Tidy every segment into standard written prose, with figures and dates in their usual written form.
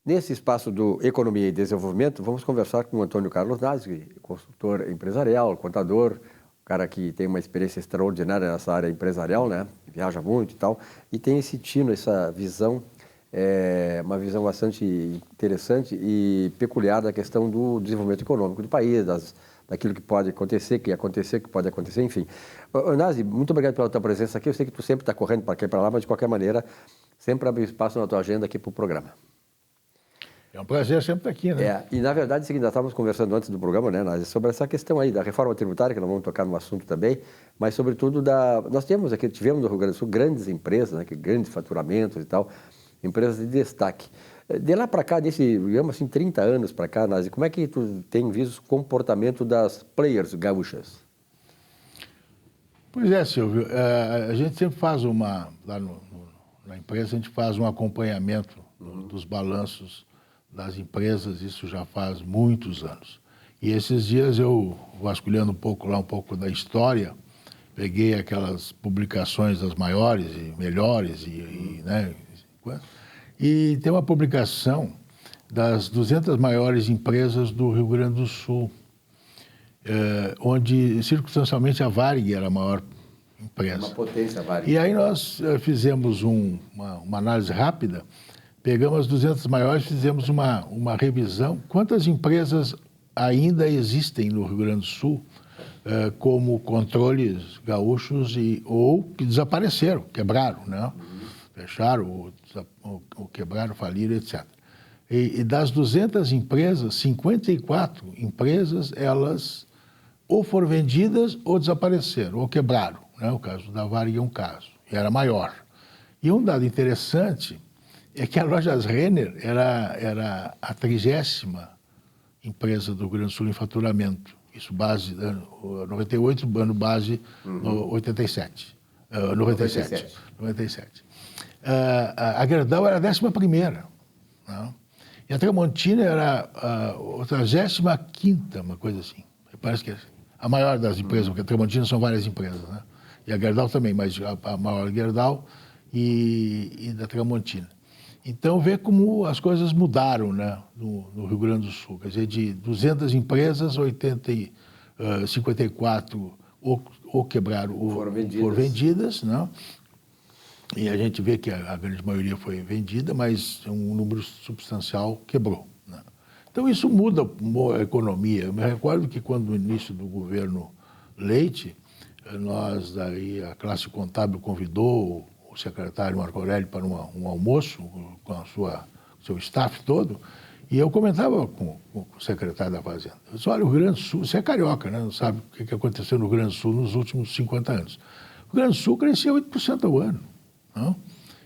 Nesse espaço do Economia e Desenvolvimento, vamos conversar com o Antônio Carlos Nassi, consultor empresarial, contador, cara que tem uma experiência extraordinária nessa área empresarial, né? Viaja muito e tal, e tem esse tino, essa visão, uma visão bastante interessante e peculiar da questão do desenvolvimento econômico do país, daquilo que pode acontecer, que pode acontecer, enfim. Nassi, muito obrigado pela tua presença aqui. Eu sei que tu sempre está correndo para cá e para lá, mas de qualquer maneira, sempre abre espaço na tua agenda aqui para o programa. É um prazer sempre estar aqui, né? E na verdade, nós estávamos conversando antes do programa, né, Nassi, sobre essa questão aí da reforma tributária, que nós vamos tocar no assunto também, mas sobretudo nós tivemos no Rio Grande do Sul grandes empresas, né, grandes faturamentos e tal, empresas de destaque. De lá para cá, digamos assim, 30 anos para cá, Nassi, como é que tu tem visto o comportamento das players gaúchas? Pois é, Silvio, a gente sempre faz lá na empresa, a gente faz um acompanhamento dos balanços das empresas, isso já faz muitos anos. E esses dias eu, vasculhando um pouco da história, peguei aquelas publicações das maiores e melhores, né, e tem uma publicação das 200 maiores empresas do Rio Grande do Sul, onde circunstancialmente a Varig era a maior empresa. Uma potência, a Varig. E aí nós fizemos uma análise rápida, pegamos as 200 maiores, fizemos uma revisão. Quantas empresas ainda existem no Rio Grande do Sul como controles gaúchos ou que desapareceram, quebraram, né? Fecharam, ou quebraram, faliram, etc. E das 200 empresas, 54 empresas, elas ou foram vendidas ou desapareceram, ou quebraram, né? O caso da Varig é um caso, e era maior. E um dado interessante é que a Lojas Renner era a 30ª empresa do Rio Grande do Sul em faturamento. Isso base, 98, ano base, 87. 97. A Gerdau era a 11ª. Né? E a Tramontina era a 35ª, uma coisa assim. Parece que é a maior das empresas, porque a Tramontina são várias empresas, né? E a Gerdau também, mas a maior Gerdau e da Tramontina. Então, vê como as coisas mudaram, né, no Rio Grande do Sul. Quer dizer, de 200 empresas, 54 ou quebraram ou foram vendidas, né? E a gente vê que a grande maioria foi vendida, mas um número substancial quebrou, né? Então, isso muda a economia. Eu me recordo que quando no início do governo Leite, a classe contábil convidou o secretário Marco Aurélio para um almoço com seu staff todo, e eu comentava com o secretário da Fazenda. Eu disse, olha, o Rio Grande do Sul, você é carioca, né? Não sabe o que aconteceu no Rio Grande do Sul nos últimos 50 anos. O Rio Grande do Sul crescia 8% ao ano. Não?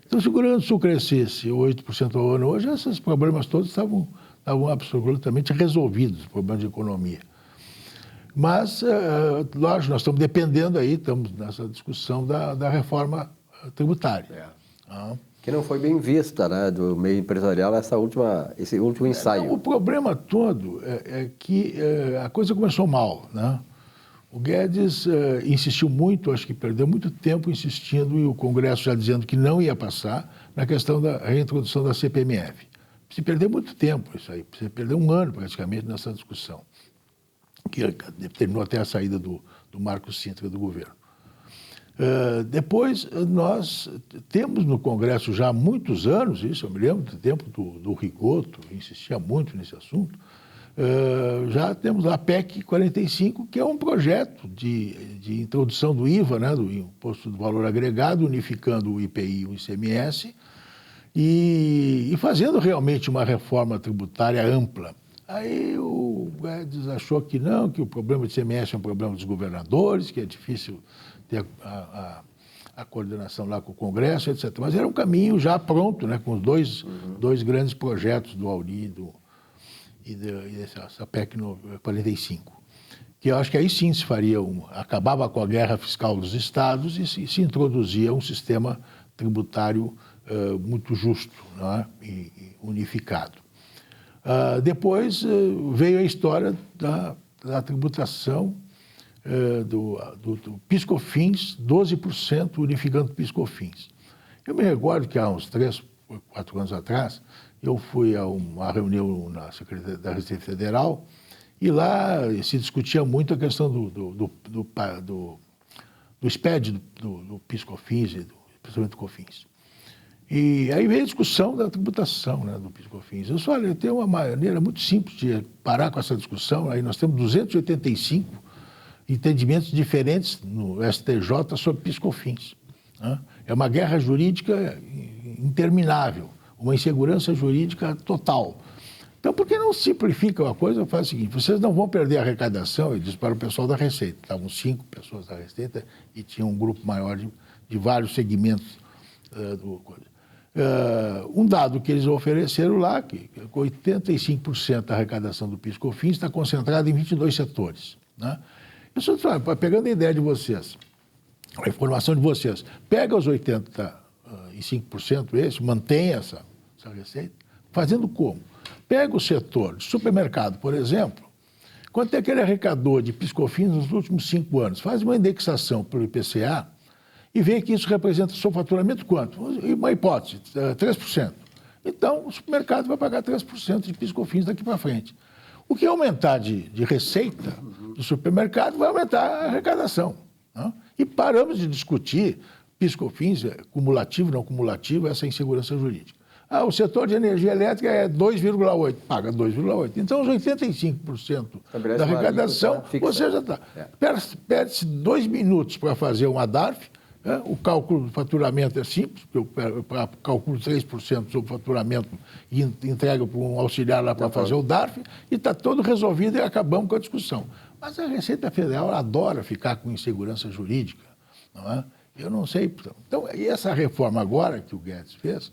Então, se o Rio Grande do Sul crescesse 8% ao ano hoje, esses problemas todos estavam absolutamente resolvidos, problemas de economia. Mas, lógico, nós estamos dependendo aí, estamos nessa discussão da reforma tributária. Que não foi bem vista, né, do meio empresarial esse último ensaio. Não, o problema todo é que a coisa começou mal, né? O Guedes insistiu muito, acho que perdeu muito tempo insistindo, e o Congresso já dizendo que não ia passar, na questão da reintrodução da CPMF. Se perdeu muito tempo isso aí, se perdeu um ano praticamente nessa discussão, que terminou até a saída do Marcos Cintra do governo. Depois, nós temos no Congresso já há muitos anos, isso eu me lembro do tempo do Rigoto, insistia muito nesse assunto, já temos a PEC 45, que é um projeto de introdução do IVA, né, do Imposto do Valor Agregado, unificando o IPI e o ICMS, e fazendo realmente uma reforma tributária ampla. Aí o Guedes achou que não, que o problema de ICMS é um problema dos governadores, que é difícil ter a coordenação lá com o Congresso, etc. Mas era um caminho já pronto, né, com os dois grandes projetos do Auri e dessa PEC 45. Que eu acho que aí sim se faria acabava com a guerra fiscal dos estados e se introduzia um sistema tributário muito justo, né, e unificado. Depois veio a história da tributação do PIS/COFINS, 12% unificando PIS/COFINS. Eu me recordo que há uns 3, 4 anos atrás, eu fui a uma reunião na Secretaria da Receita Federal e lá se discutia muito a questão do SPED, do PIS/COFINS, principalmente do COFINS. E aí veio a discussão da tributação, né, do PIS/COFINS. Eu disse, olha, tem uma maneira muito simples de parar com essa discussão. Aí nós temos 285 entendimentos diferentes no STJ sobre PIS/COFINS. Né? É uma guerra jurídica interminável, uma insegurança jurídica total. Então, por que não simplifica a coisa? Faz o seguinte, vocês não vão perder a arrecadação, eu disse para o pessoal da Receita. Estavam 5 pessoas da Receita e tinha um grupo maior de vários segmentos do coisa. Um dado que eles ofereceram lá, que 85% da arrecadação do PIS/COFINS está concentrada em 22 setores. Né? Eu só pegando a ideia de vocês, a informação de vocês, pega os 85% esse, mantém essa receita, fazendo como? Pega o setor de supermercado, por exemplo, quanto é que ele arrecadou de PIS/COFINS nos últimos 5 anos? Faz uma indexação pelo IPCA e vê que isso representa o seu faturamento quanto? Uma hipótese, 3%. Então, o supermercado vai pagar 3% de PIS/COFINS daqui para frente. O que aumentar de receita do supermercado vai aumentar a arrecadação. Né? E paramos de discutir PIS/COFINS, cumulativo, não cumulativo, essa insegurança jurídica. O setor de energia elétrica é 2,8%, paga 2,8%. Então, os 85% da arrecadação, você já está. Perde-se 2 minutos para fazer uma DARF, né? O cálculo do faturamento é simples, porque eu calculo 3% sobre o faturamento e entrego para um auxiliar lá para fazer o DARF, e está todo resolvido e acabamos com a discussão. Mas a Receita Federal adora ficar com insegurança jurídica, não é? Eu não sei. Então, e essa reforma agora que o Guedes fez,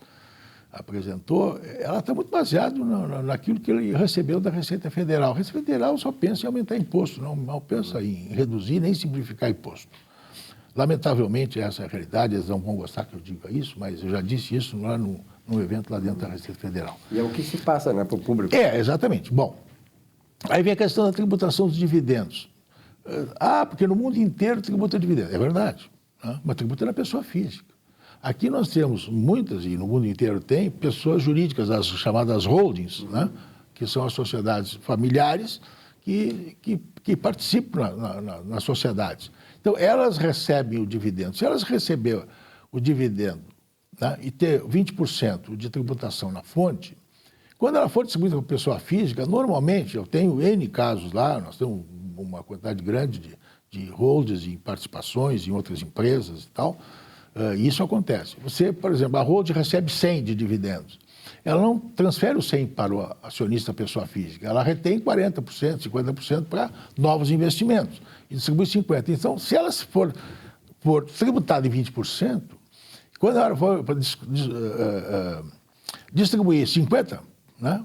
apresentou, ela está muito baseada naquilo que ele recebeu da Receita Federal. A Receita Federal só pensa em aumentar imposto, não pensa em reduzir nem simplificar imposto. Lamentavelmente, essa é a realidade, eles não vão gostar que eu diga isso, mas eu já disse isso lá num evento lá dentro da Receita Federal. E é o que se passa, né, para o público. Exatamente. Bom, aí vem a questão da tributação dos dividendos. Porque no mundo inteiro tributa dividendos. É verdade, né? Mas tributa na pessoa física. Aqui nós temos muitas, e no mundo inteiro tem, pessoas jurídicas, as chamadas holdings, né? Que são as sociedades familiares que participam nas sociedades. Então, elas recebem o dividendo. Se elas receberem o dividendo, né, e ter 20% de tributação na fonte, quando ela for distribuída para pessoa física, normalmente, eu tenho N casos lá, nós temos uma quantidade grande de holdings e participações em outras empresas e tal, isso acontece. Você, por exemplo, a holding recebe 100 de dividendos. Ela não transfere o 100 para o acionista pessoa física, ela retém 40%, 50% para novos investimentos e distribui 50%. Então, se ela for tributada em 20%, quando ela for distribuir 50%, né,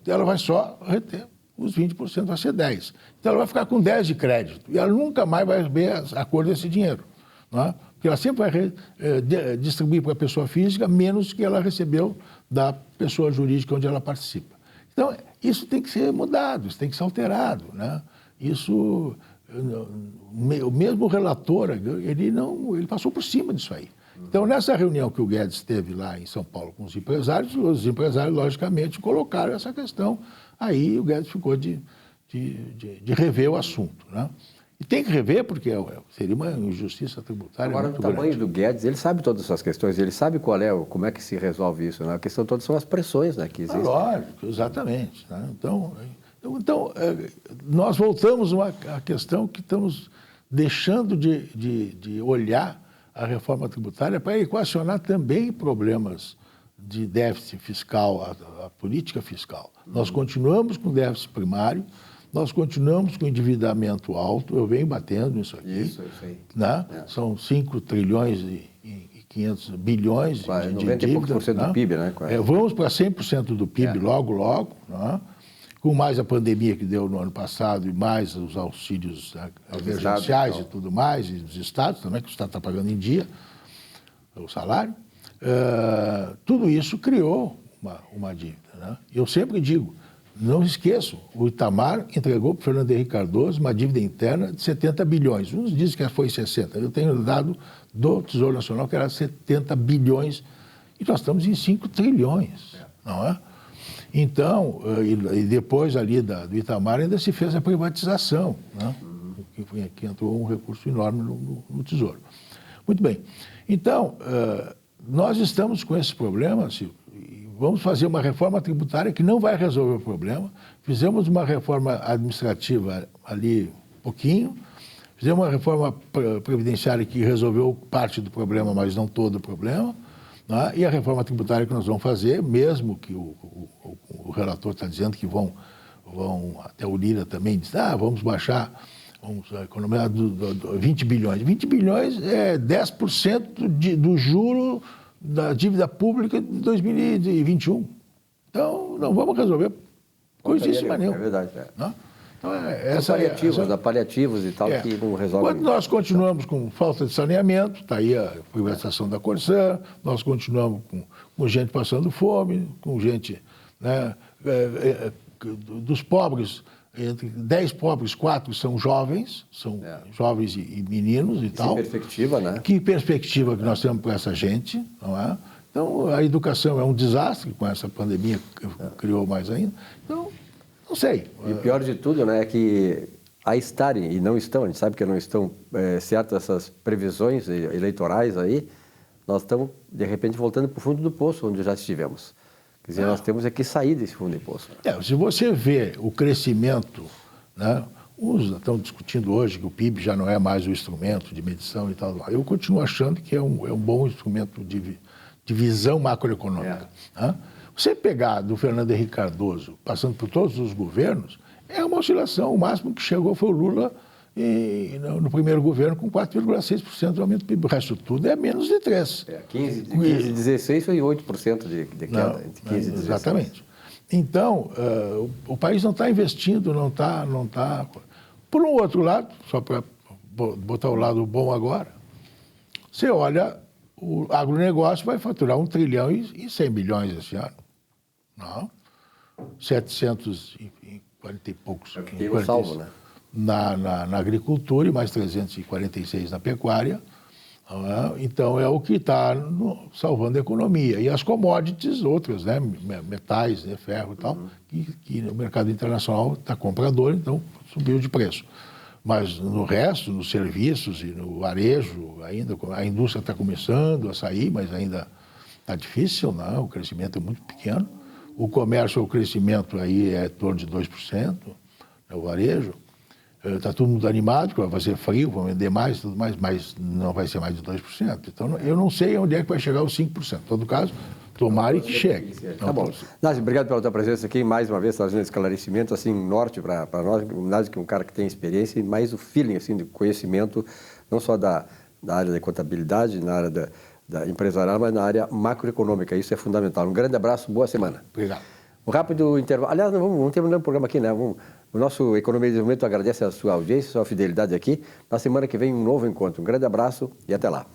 ela vai só reter os 20%, vai ser 10%. Então, ela vai ficar com 10% de crédito e ela nunca mais vai ver a cor desse dinheiro. Né? Porque ela sempre vai distribuir para a pessoa física menos que ela recebeu da pessoa jurídica onde ela participa. Então, isso tem que ser mudado, isso tem que ser alterado. Né? Isso, o mesmo relator, ele passou por cima disso aí. Então, nessa reunião que o Guedes teve lá em São Paulo com os empresários, logicamente, colocaram essa questão. Aí o Guedes ficou de rever o assunto. Né? E tem que rever, porque seria uma injustiça tributária muito grande. Agora, o tamanho do Guedes, ele sabe todas essas questões, ele sabe como é que se resolve isso. Né? A questão toda são as pressões, né, que existem. Lógico, exatamente. Né? Então, nós voltamos à questão que estamos deixando de olhar a reforma tributária para equacionar também problemas de déficit fiscal, a política fiscal. Nós continuamos com déficit primário, nós continuamos com endividamento alto, eu venho batendo nisso aqui. Isso aí. Né? São 5 trilhões e 500 bilhões de dívida. 90% né? do PIB, né? Vamos para 100% do PIB logo, né? Com mais a pandemia que deu no ano passado e mais os auxílios emergenciais e tudo mais, e dos estados também, que o estado está pagando em dia o salário. Tudo isso criou uma dívida. Né? Eu sempre digo, não esqueçam, o Itamar entregou para o Fernando Henrique Cardoso uma dívida interna de 70 bilhões. Uns dizem que foi 60. Eu tenho dado do Tesouro Nacional que era 70 bilhões. E nós estamos em 5 trilhões, não é? Então, e depois ali do Itamar ainda se fez a privatização, né? Que entrou um recurso enorme no Tesouro. Muito bem. Então, nós estamos com esse problema, Silvio, e vamos fazer uma reforma tributária que não vai resolver o problema. Fizemos uma reforma administrativa ali pouquinho, fizemos uma reforma previdenciária que resolveu parte do problema, mas não todo o problema. Né? E a reforma tributária que nós vamos fazer, mesmo que o relator está dizendo que vão, até o Lira também diz, vamos baixar, vamos economizar 20 bilhões. 20 bilhões é 10% do juro da dívida pública de 2021. Então, não vamos resolver coisíssima nenhuma. É verdade. Não? Então, paliativos e tal, que não resolvem. Quando nós continuamos com falta de saneamento, está aí a privatização da Corsã, nós continuamos com gente passando fome, com gente, né, dos pobres, entre 10 pobres, 4 são jovens e meninos e tal. Que perspectiva, né? Que perspectiva que nós temos para essa gente, não é? Então, a educação é um desastre, com essa pandemia que criou mais ainda. Então, não sei. E o pior de tudo, né, é que a estarem, e não estão, a gente sabe que não estão certas essas previsões eleitorais aí, nós estamos, de repente, voltando para o fundo do poço, onde já estivemos. Quer dizer, nós temos que sair desse fundo do poço. Se você vê o crescimento, né, uns estão discutindo hoje que o PIB já não é mais o instrumento de medição e tal, eu continuo achando que é um bom instrumento de visão macroeconômica. Né? Você pegar do Fernando Henrique Cardoso, passando por todos os governos, é uma oscilação. O máximo que chegou foi o Lula no primeiro governo com 4,6% de aumento do PIB. O resto tudo é menos de 3%. 15, 16 foi 8% de queda. Entre 15 e 16. Exatamente. Então, o país não está investindo, não está... Por um outro lado, só para botar o lado bom agora, você olha, o agronegócio vai faturar 1 trilhão e 100 bilhões esse ano. Não. 740 e poucos. É o que tem no salvo, né? Na agricultura e mais 346 na pecuária. Então, é o que está salvando a economia. E as commodities, outras, né? Metais, né? Ferro e tal, que no mercado internacional está comprador, então subiu de preço. Mas no resto, nos serviços e no varejo, ainda a indústria está começando a sair, mas ainda está difícil, né? O crescimento é muito pequeno. O comércio, o crescimento aí é em torno de 2%, né? O varejo. Está todo mundo animado, porque vai ser frio, vão vender mais e tudo mais, mas não vai ser mais de 2%. Então, eu não sei onde é que vai chegar os 5%. Em todo caso, tomara que chegue. Tá bom. Nácio, obrigado pela tua presença aqui, mais uma vez, trazendo esclarecimento, assim, norte para nós. O Nácio, que é um cara que tem experiência e mais o feeling, assim, de conhecimento, não só da área da contabilidade, na área da empresarial, mas na área macroeconômica. Isso é fundamental. Um grande abraço, boa semana. Obrigado. Um rápido intervalo. Aliás, vamos terminar o programa aqui, né? O nosso Economia e Desenvolvimento agradece a sua audiência, a sua fidelidade aqui. Na semana que vem, um novo encontro. Um grande abraço e até lá.